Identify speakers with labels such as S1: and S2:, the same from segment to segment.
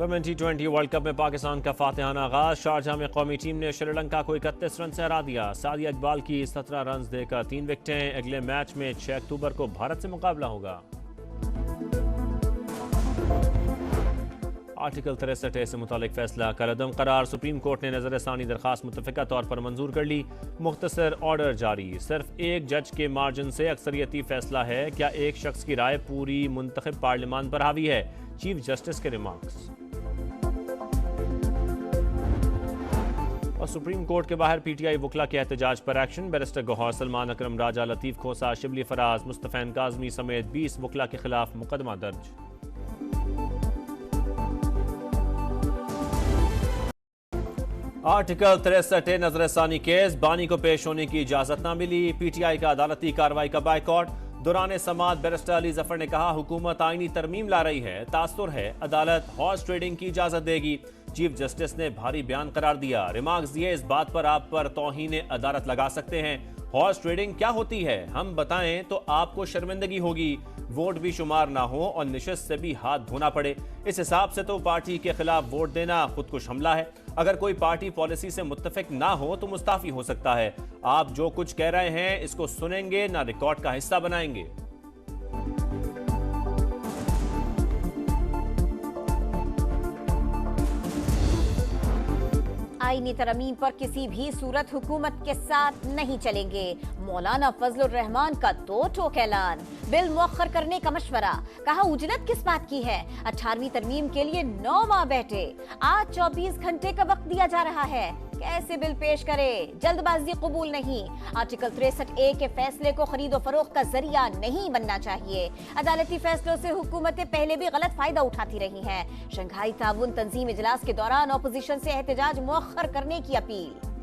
S1: Women T20 world cup में पाकिस्तान का फातिहाना आगाज। शारजाह में कौमी टीम ने श्रीलंका को 31 रन से हरा दिया। सादिया इकबाल की 17 रन देकर 3 विकेटें। अगले मैच में 6 अक्टूबर को भारत से मुकाबला होगा। आर्टिकल 63A से मुतालिक फैसला कलअदम करार। सुप्रीम कोर्ट ने नजरसानी दरखास्त मुतफ़िका तौर पर मंजूर कर ली। मुख्तसर ऑर्डर जारी। सिर्फ एक जज के मार्जिन से अक्सरियती फैसला है। क्या एक शख्स की राय पूरी मुंतखब पार्लियामान पर हावी है? चीफ जस्टिस के रिमार्क्स। और सुप्रीम कोर्ट के बाहर पीटीआई वकला के एहतजाज पर एक्शन। बैरिस्टर गौहर, सलमान अकरम, राजा, लतीफ खोसा, शिबली फराज, मुस्तफैन काज़मी समेत 20 वकला के खिलाफ मुकदमा दर्ज। आर्टिकल 63A नजरसानी केस। बानी को पेश होने की इजाजत न मिली। पीटीआई का अदालती कार्रवाई का बायकॉट। दौरान समाअत बैरिस्टर अली जफर ने कहा हुकूमत आईनी तरमीम ला रही है, तासुर है, अदालत हॉर्स ट्रेडिंग की इजाजत देगी। चीफ जस्टिस ने भारी बयान करार दिया। रिमार्क्स दिए, इस बात पर आप पर तौहीन अदालत लगा सकते हैं। हॉर्स ट्रेडिंग क्या होती है हम बताएं तो आपको शर्मिंदगी होगी। वोट भी शुमार ना हो और निशस्त से भी हाथ धोना पड़े। इस हिसाब से तो पार्टी के खिलाफ वोट देना खुदकुश हमला है। अगर कोई पार्टी पॉलिसी से मुत्तफिक ना हो तो मुस्ताफी हो सकता है। आप जो कुछ कह रहे हैं इसको सुनेंगे ना रिकॉर्ड का हिस्सा बनाएंगे।
S2: आईनी तरमीम पर किसी भी सूरत हुकूमत के साथ नहीं चलेंगे। मौलाना फजलुर रहमान का दो टोक ऐलान। बिल मुअख्खर करने का मशवरा। कहा उजलत किस बात की है? 18वीं तरमीम के लिए 9 माह बैठे। आज 24 घंटे का वक्त दिया जा रहा है। कैसे बिल पेश करे? जल्दबाजी कबूल नहीं। आर्टिकल 63A के फैसले को खरीदो फरोख्त का जरिया नहीं बनना चाहिए। अदालती फैसलों से हुकूमतें पहले भी गलत फायदा उठाती रही हैं। शंघाई ताउन तंजीम इजलास के दौरान अपोजिशन से एहतजाज मुअख्खर करने की अपील।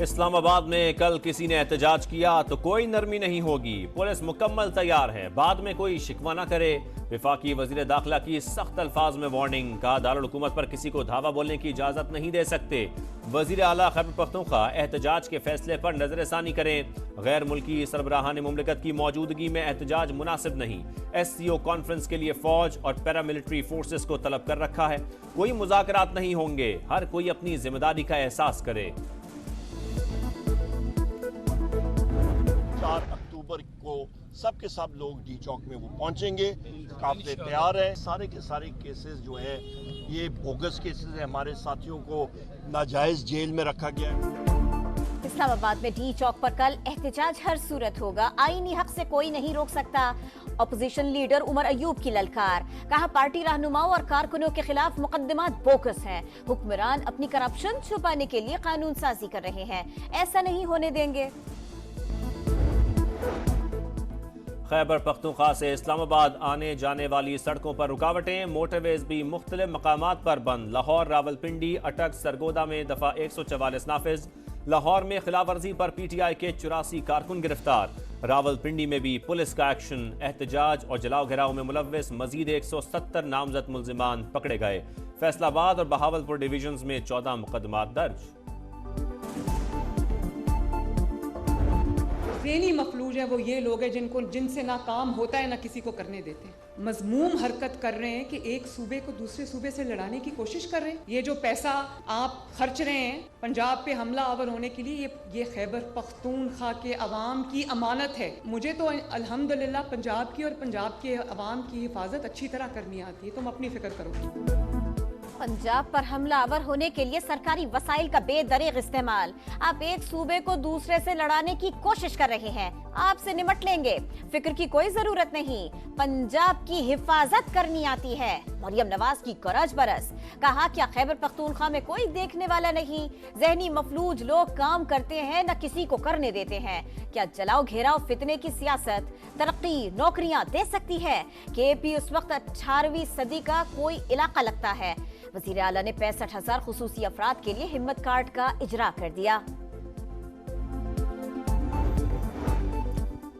S1: इस्लामाबाद में कल किसी ने एहतजाज किया तो कोई नरमी नहीं होगी। पुलिस मुकम्मल तैयार है, बाद में कोई शिकवा न करे। विफाकी वजीर दाखिला की सख्त अल्फाज में वार्निंग। कहा दारुल हुकूमत पर किसी को धावा बोलने की इजाजत नहीं दे सकते। वजीर आला खैबर पख्तूनख्वा एहतजाज के फैसले पर नजरसानी करें। गैर मुल्की सरबराहान मुमलिकत की मौजूदगी में एहतजाज मुनासिब नहीं। SCO कॉन्फ्रेंस के लिए फौज और पैरामिलिट्री फोर्सेस को तलब कर रखा है। कोई मुज़ाकरात नहीं होंगे। हर कोई अपनी जिम्मेदारी का एहसास करे।
S3: 4 अक्टूबर को सब के सब लोग डी चौक में वो पहुंचेंगे। काफिले तैयार है। सारे के सारे केसेस जो है ये बोगस केसेस है। हमारे साथियों को नाजायज जेल में रखा गया है।
S2: इस्लामाबाद में डी चौक पर कल एहतजाज हर सूरत होगा। आईनी हक से कोई नहीं रोक सकता। अपोजिशन लीडर उमर अयूब की ललकार। कहा पार्टी रहनुमाओं और कारकुनों के खिलाफ मुकदमात बोगस हैं। हुक्मरान अपनी करप्शन छुपाने के लिए कानून साजी कर रहे हैं। ऐसा नहीं होने देंगे।
S1: खैबर पख्तूनख्वा से इस्लामाबाद आने जाने वाली सड़कों पर रुकावटें। मोटरवेज भी मुख्तलिफ मकामात पर बंद। लाहौर, रावलपिंडी, अटक, सरगोदा में दफा 144 नाफिज। लाहौर में खिलाफवर्जी पर PTI के 84 कारकुन गिरफ्तार। रावलपिंडी में भी पुलिस का एक्शन। एहतजाज और जलाओ घिराव में मुलव्विस मजीद 170 नामजद मुल्जिमान पकड़े गए। फैसलाबाद और बहावलपुर डिवीजन में 14 मुकदमात दर्ज।
S4: ज़हनी मफलूज है वो ये लोग हैं जिनसे ना काम होता है ना किसी को करने देते। मजमूम हरकत कर रहे हैं कि एक सूबे को दूसरे सूबे से लड़ाने की कोशिश कर रहे हैं। ये जो पैसा आप खर्च रहे हैं पंजाब पे हमला आवर होने के लिए, ये खैबर पख्तूनख्वा के अवाम की अमानत है। मुझे तो अल्हम्दुलिल्लाह पंजाब की और पंजाब के अवाम की हिफाजत अच्छी तरह करनी आती है। तुम अपनी फिक्र करो।
S2: पंजाब पर हमला आवर होने के लिए सरकारी वसाइल का बेदरीग इस्तेमाल। आप एक सूबे को दूसरे से लड़ाने की कोशिश कर रहे हैं। आपसे निमट लेंगे, फिक्र की कोई जरूरत नहीं। पंजाब की हिफाजत करनी आती है। मरियम नवाज की गरज बरस। कहा क्या खैबर पख्तूनख्वा में कोई देखने वाला नहीं? जहनी मफलूज लोग काम करते हैं न किसी को करने देते हैं। क्या जलाओ घेराव फितने की सियासत तरक्की नौकरियां दे सकती है? KP उस वक्त 18वीं सदी का कोई इलाका लगता है। वज़ीर आला ने 65,000 खुसूसी अफराद के लिए हिम्मत कार्ड का इजरा कर दिया।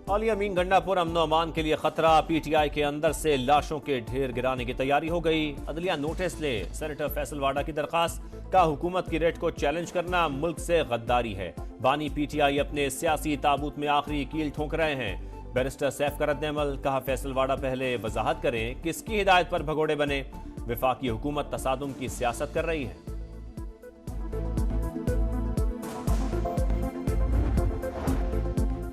S1: आलिया मीन गंडापुर अमन अमान के लिए खतरा। PTI के अंदर से लाशों के ढेर गिराने की तैयारी हो गई। अदलिया नोटिस ले। सेनेटर फैसल वाडा की दरखास्त का हुकूमत की रेट को चैलेंज करना मुल्क से गद्दारी है। बानी PTI अपने सियासी ताबूत में आखिरी कील ठोक रहे हैं। बैरिस्टर सैफ का रद्द-ए-अमल, कहा फैसल वाडा पहले वजाहत करें किस की हिदायत पर भगोड़े बने। वफाकी हुकूमत तसादुम की सियासत कर रही है।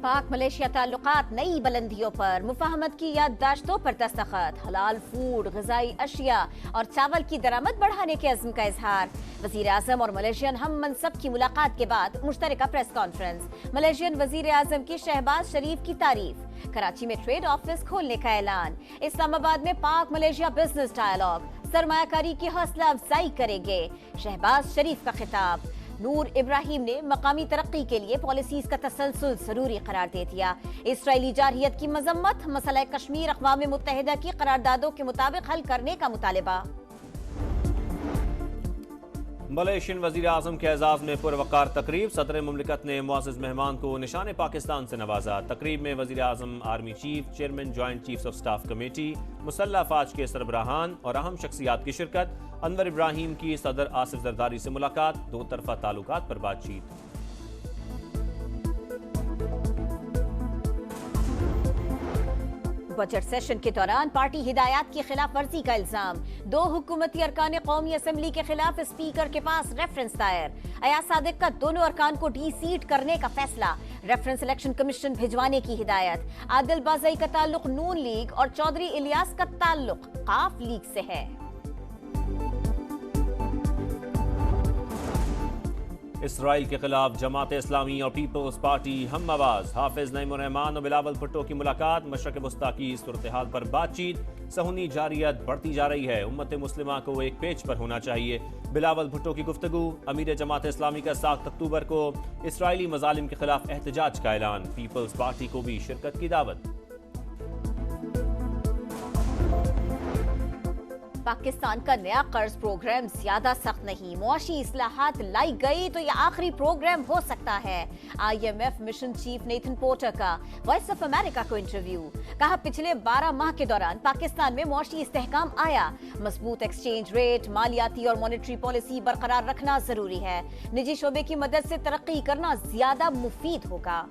S2: पाक मलेशिया ताल्लुकात नई बुलंदियों पर, मुफाहमत की याददाश्तों पर दस्तखत, हलाल फूड, ग़िज़ाई अशिया और चावल की दरामद बढ़ाने के अज़्म का इजहार। वज़ीर आज़म और मलेशियन हम मनसब की मुलाकात के बाद मुश्तरका प्रेस कॉन्फ्रेंस। मलेशियन वज़ीर आज़म की शहबाज शरीफ की तारीफ। कराची में ट्रेड ऑफिस खोलने का ऐलान। इस्लामाबाद में पाक मलेशिया बिजनेस डायलॉग, सरमायाकारी की हौसला अफजाई करेंगे। शहबाज शरीफ का खिताब। नूर इब्राहिम ने मकामी तरक्की के लिए पॉलिसीज का तसलसल जरूरी करार दे दिया। इसराइली जारहियत की मजम्मत, मसला कश्मीर अक़वाम मुत्तहिदा की करारदादों के मुताबिक हल करने का मुतालिबा।
S1: मलेशियन वज़ीर आज़म के एजाज में पुरवकार तकरीब, सदर मुमलिकत ने मुअज़्ज़ज़ मेहमान को निशान पाकिस्तान से नवाजा। तकरीब में वज़ीर आज़म, army chief, chairman joint chiefs of staff committee, मुसल्लह अफ़वाज के सरबराहान और अहम शख्सियात की शिरकत। अनवर इब्राहिम की सदर आसिफ जरदारी से मुलाकात, दो तरफा ताल्लुकात पर बातचीत।
S2: बजट सेशन के दौरान पार्टी हिदायत की खिलाफ वर्जी का इल्जाम। दो हुकूमती अरकान कौमी असम्बली के खिलाफ स्पीकर के पास रेफरेंस दायर। अयाज सादिक का दोनों अरकान को डी सीट करने का फैसला। रेफरेंस इलेक्शन कमीशन भिजवाने की हिदायत। आदिल बाज़ई का ताल्लुक नून लीग और चौधरी इलियास का ताल्लुक काफ लीग से है।
S1: इसराइल के खिलाफ जमात इस्लामी और पीपल्स पार्टी हम आवाज। हाफिज नईमुर रहमान और बिलावल भुट्टो की मुलाकात, मशरक वस्ता की सूरत हाल पर बातचीत। सहूनी जारियत बढ़ती जा रही है, उम्मत मुस्लिमा को एक पेज पर होना चाहिए। बिलावल भुट्टो की गुफ्तगू। अमीर जमात इस्लामी का 7 अक्टूबर को इसराइली मजालिम के खिलाफ एहतजाज का ऐलान, पीपल्स पार्टी को भी शिरकत की दावत।
S2: पाकिस्तान का नया कर्ज प्रोग्राम ज्यादा सख्त नहीं, मुआशी इस्लाहात लाई गई तो यह आखिरी प्रोग्राम हो सकता है। IMF mission chief Nathan porter का वॉइस ऑफ अमेरिका को इंटरव्यू। कहा पिछले 12 माह के दौरान पाकिस्तान में मुआशी इस्तेहकाम आया। मजबूत एक्सचेंज रेट, मालियाती और मॉनेटरी पॉलिसी बरकरार रखना जरूरी है। निजी शोबे की मदद से तरक्की करना ज्यादा मुफीद होगा।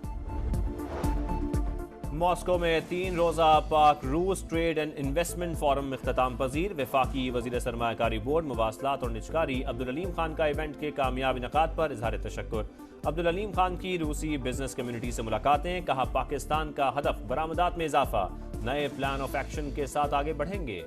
S1: मॉस्को में 3 रोजा पाक रूस ट्रेड एंड इन्वेस्टमेंट फोरम इख्तिताम पजीर। वफाकी वजीर सरमायाकारी बोर्ड, मुवासलात और निजकारी अब्दुल अलीम खान का इवेंट के कामयाब इनकाद पर इजहार तशक्कुर। अब्दुल अलीम खान की रूसी बिजनेस कम्युनिटी से मुलाकातें, कहा पाकिस्तान का हदफ बरामदात में इजाफा, नए प्लान ऑफ एक्शन के साथ आगे बढ़ेंगे।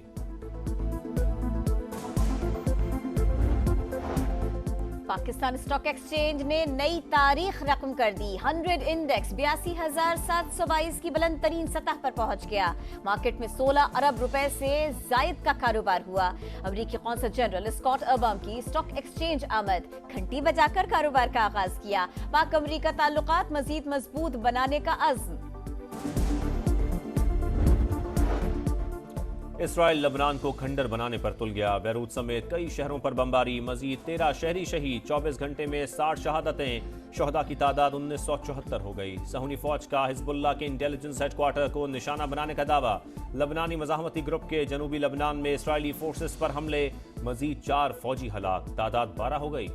S2: पाकिस्तान स्टॉक एक्सचेंज ने नई तारीख रकम कर दी। 100 इंडेक्स 82,722 की बुलंद तरीन सतह पर पहुंच गया। मार्केट में 16 अरब रुपए से जायद का कारोबार हुआ। अमेरिकी कौंसल जनरल स्कॉट अर्बाम की स्टॉक एक्सचेंज आमद, घंटी बजाकर कारोबार का आगाज किया। पाक अमेरिका ताल्लुकात मजीद मजबूत बनाने का अज़्म।
S1: इसराइल लबनान को खंडर बनाने पर तुल गया। बैरूत समेत कई शहरों पर बमबारी, मजीद 13 शहरी शहीद। 24 घंटे में 60 शहादतें, शहदा की तादाद 1974 हो गई। सहूनी फौज का हिजबुल्लाह के इंटेलिजेंस हेडक्वार्टर को निशाना बनाने का दावा। लबनानी मज़ाहमती ग्रुप के जनूबी लबनान में इसराइली फोर्सेस पर हमले, मजीद 4 फौजी हलाक, तादाद 12 हो गई।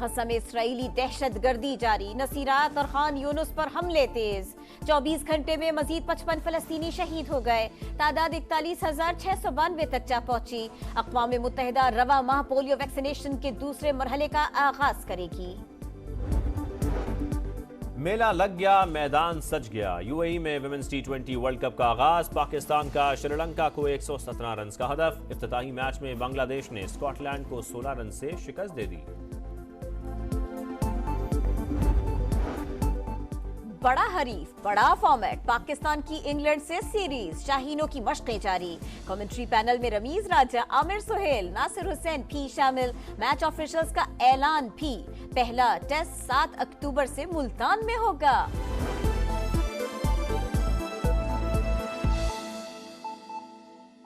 S2: गज़ा में इसराइली दहशत गर्दी जारी, नसीरात और खान यूनुस पर हमले तेज। 24 घंटे में मजीद 55 फलस्तीनी शहीद हो गए। तादाद 41,692 तक जा पहुंची। अक़वाम मुत्तहिदा रवा माह पोलियो वैक्सीनेशन के दूसरे मरहले का आगाज करेगी।
S1: मेला लग गया, मैदान सज गया। UAE में विमेंस T20 वर्ल्ड कप का आगाज। पाकिस्तान का श्रीलंका को 117 रन का हदफ। इफ्तिताही मैच में बांग्लादेश ने स्कॉटलैंड को 16 रन से शिकस्त दे दी।
S2: बड़ा हरीफ, बड़ा फॉर्मेट, पाकिस्तान की इंग्लैंड से सीरीज, शाहीनों की मशकें जारी। कमेंट्री पैनल में रमीज राजा, आमिर सुहेल, नासिर हुसैन भी शामिल। मैच ऑफिशियल्स का ऐलान भी, पहला टेस्ट 7 अक्टूबर से मुल्तान में होगा।